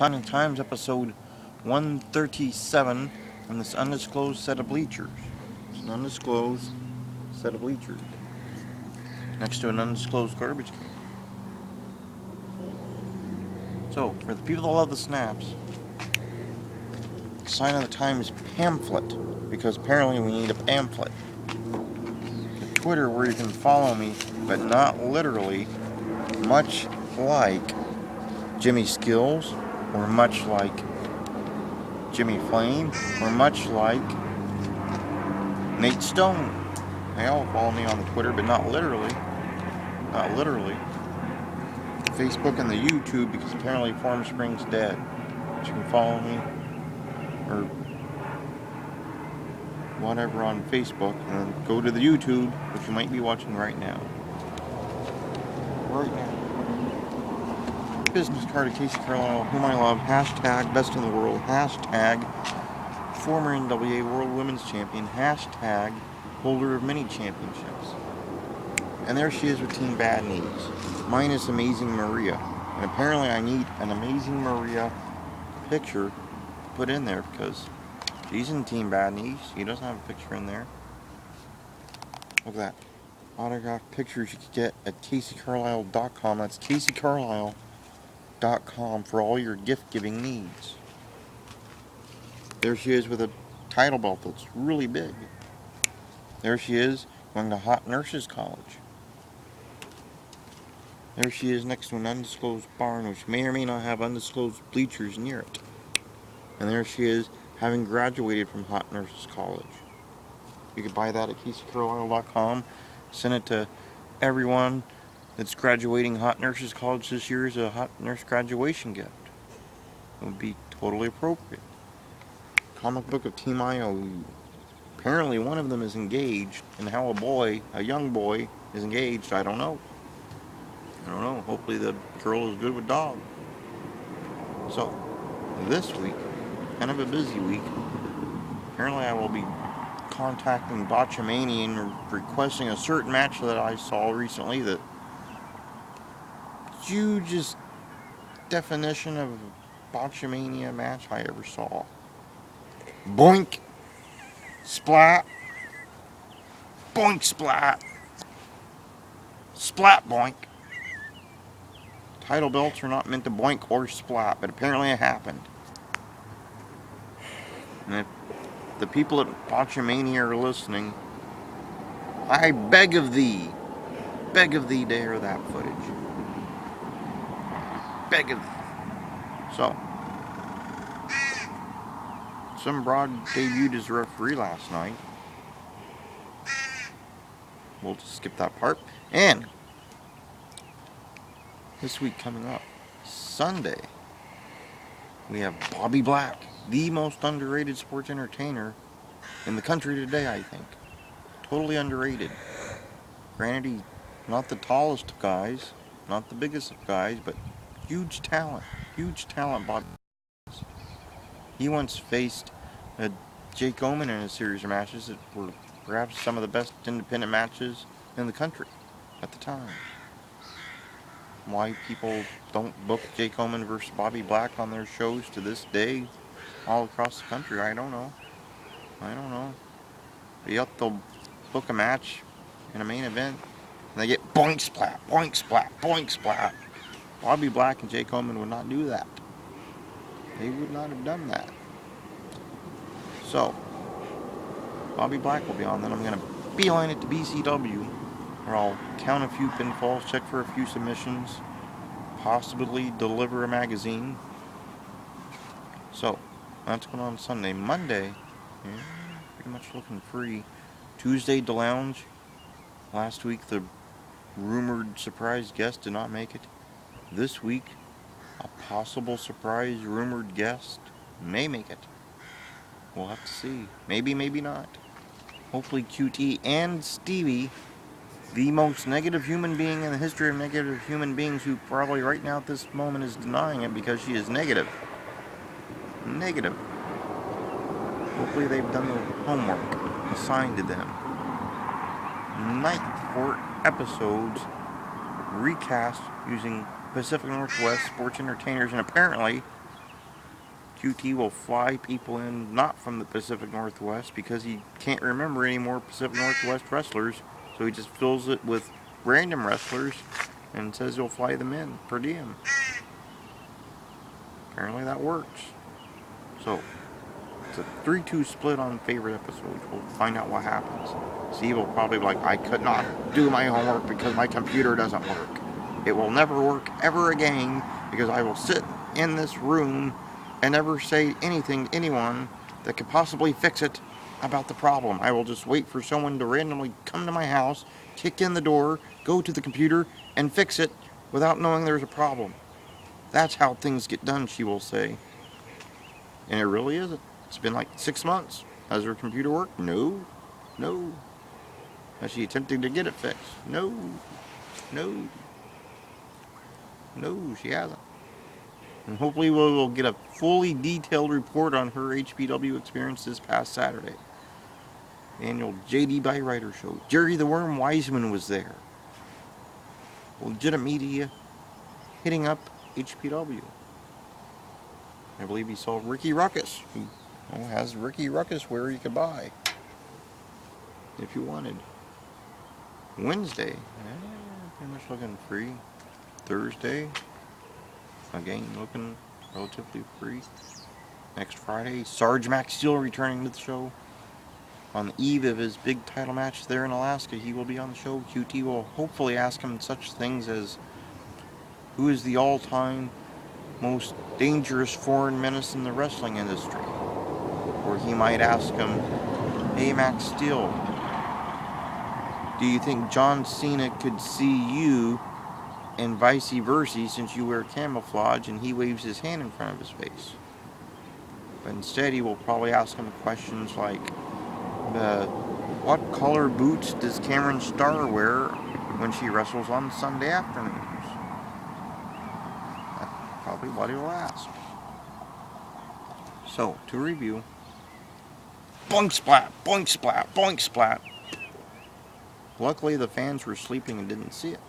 Signing Times episode 137 on this undisclosed set of bleachers. It's an undisclosed set of bleachers next to an undisclosed garbage can. So, for the people that love the snaps, Sign of the Times pamphlet, because apparently we need a pamphlet. The Twitter where you can follow me, but not literally, much like Jimmy Skills, or much like Jimmy Flame, or much like Nate Stone. They all follow me on the Twitter, but not literally. Not literally. Facebook and the YouTube, because apparently Farm Spring's dead. But you can follow me, or whatever, on Facebook, and then go to the YouTube, which you might be watching right now. Right now. Business card of Casey Carlisle, whom I love, hashtag best in the world, hashtag former NWA World Women's Champion, hashtag holder of many championships. And there she is with Team Bad Knees, minus Amazing Maria. And apparently I need an Amazing Maria picture to put in there, because she's in Team Bad Knees. She doesn't have a picture in there. Look at that. Autographed pictures you can get at CaseyCarlisle.com. That's CaseyCarlisle.com for all your gift-giving needs. There she is with a title belt that's really big. There she is going to Hot Nurses College. There she is next to an undisclosed barn, which may or may not have undisclosed bleachers near it. And there she is, having graduated from Hot Nurses College. You can buy that at CaseyCarlisle.com. Send it to everyone that's graduating Hot Nurses College this year as a Hot Nurse graduation gift. It would be totally appropriate. Comic book of Team IOU. Apparently one of them is engaged, and how a young boy, is engaged, I don't know. Hopefully the girl is good with dog. So, this week, kind of a busy week. Apparently I will be contacting Botchamania and requesting a certain match that I saw recently, that hugest definition of Botchamania match I ever saw. Boink, splat, boink, splat, splat, boink. Title belts are not meant to boink or splat, but apparently it happened. And if the people at Botchamania are listening, I beg of thee to air that footage. Beg of thee. So, some broad debuted as a referee last night. We'll just skip that part. And this week coming up, Sunday, we have Bobby Black, the most underrated sports entertainer in the country today, I think. Totally underrated. Granted, he's not the tallest of guys, not the biggest of guys, but huge talent, Bobby. He once faced Jake Omen in a series of matches that were perhaps some of the best independent matches in the country at the time. Why people don't book Jake Omen versus Bobby Black on their shows to this day all across the country, I don't know. But yet they'll book a match in a main event and they get boink splat, boink splat, boink splat. Bobby Black and Jake Omen would not do that. They would not have done that. So, Bobby Black will be on. Then I'm going to beeline it to BCW, where I'll count a few pinfalls, check for a few submissions, possibly deliver a magazine. So, that's going on Sunday. Monday, pretty much looking free. Tuesday, the lounge. Last week, the rumored surprise guest did not make it. This week, a possible surprise rumored guest may make it. We'll have to see. Maybe, maybe not. Hopefully QT and Stevie, the most negative human being in the history of negative human beings, who probably right now at this moment is denying it because she is negative. Negative. Hopefully they've done the homework assigned to them. 94 episodes recast using Pacific Northwest sports entertainers, and apparently QT will fly people in not from the Pacific Northwest because he can't remember any more Pacific Northwest wrestlers, so he just fills it with random wrestlers and says he'll fly them in per diem. Apparently that works. So, it's a 3-2 split on favorite episodes. We'll find out what happens. Steve will probably be like, I could not do my homework because my computer doesn't work. It will never work ever again because I will sit in this room and never say anything to anyone that could possibly fix it about the problem. I will just wait for someone to randomly come to my house, kick in the door, go to the computer, and fix it without knowing there's a problem. That's how things get done, she will say. And it really isn't. It's been like 6 months. Has her computer worked? No. No. Has she attempted to get it fixed? No. No. No, she hasn't. And hopefully we'll get a fully detailed report on her HPW experience this past Saturday. Annual JD Byrider show. Jerry the Worm Wiseman was there. Legitimate media hitting up HPW. I believe he saw Ricky Ruckus, who has Ricky Ruckus where you could buy if you wanted. Wednesday, pretty much looking free. Thursday, again looking relatively free. Next Friday, Sarge Max Steele returning to the show. On the eve of his big title match there in Alaska, he will be on the show. QT will hopefully ask him such things as, who is the all-time most dangerous foreign menace in the wrestling industry? Or he might ask him, hey Max Steele, do you think John Cena could see you and vice versa since you wear camouflage and he waves his hand in front of his face? But instead he will probably ask him questions like, what color boots does Cameron Starr wear when she wrestles on Sunday afternoons? That's probably what he will ask. So, to review, boink splat, boink splat, boink splat. Luckily the fans were sleeping and didn't see it.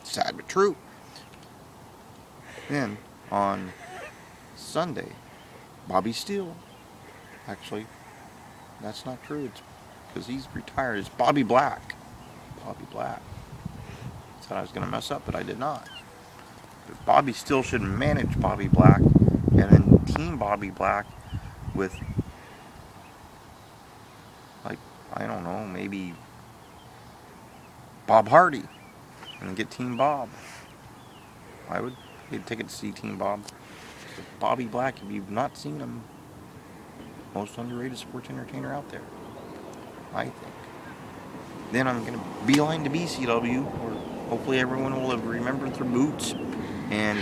Sad but true. Then, on Sunday, Bobby Steele. Actually, that's not true. It's because he's retired. It's Bobby Black. Bobby Black. I thought I was going to mess up, but I did not. But Bobby Steele should manage Bobby Black and then team Bobby Black with, like, I don't know, maybe Bob Hardy and get Team Bob. I would pay a ticket to see Team Bob. But Bobby Black, if you've not seen him, most underrated sports entertainer out there, I think. Then I'm going to beeline to BCW, where hopefully everyone will have remembered their boots and,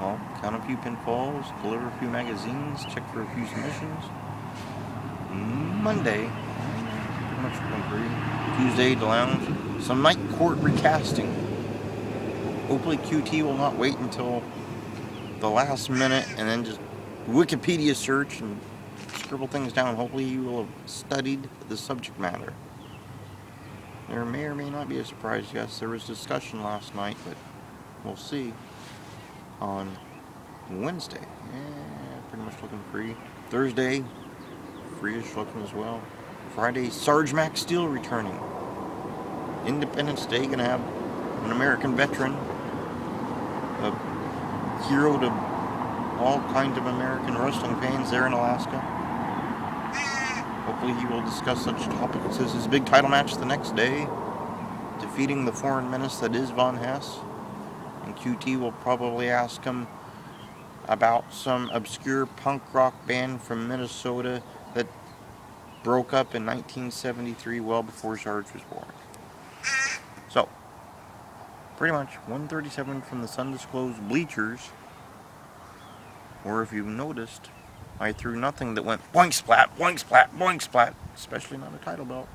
well, count a few pinfalls, deliver a few magazines, check for a few submissions. Monday, pretty much free. Tuesday, the lounge, some night court recasting. Hopefully QT will not wait until the last minute and then just Wikipedia search and scribble things down. Hopefully he will have studied the subject matter. There may or may not be a surprise guest. There was discussion last night, but we'll see. On Wednesday, pretty much looking free. Thursday, free-ish looking as well. Friday, Sarge Max Steele returning. Independence Day, gonna have an American veteran, a hero to all kinds of American wrestling fans there in Alaska. Hopefully he will discuss such topics as his big title match the next day, defeating the foreign menace that is Von Hess. And QT will probably ask him about some obscure punk rock band from Minnesota that broke up in 1973, well before Sarge was born. So, pretty much 137 from the undisclosed bleachers. Or if you've noticed, I threw nothing that went boink splat, boink splat, boink splat, especially not a title belt.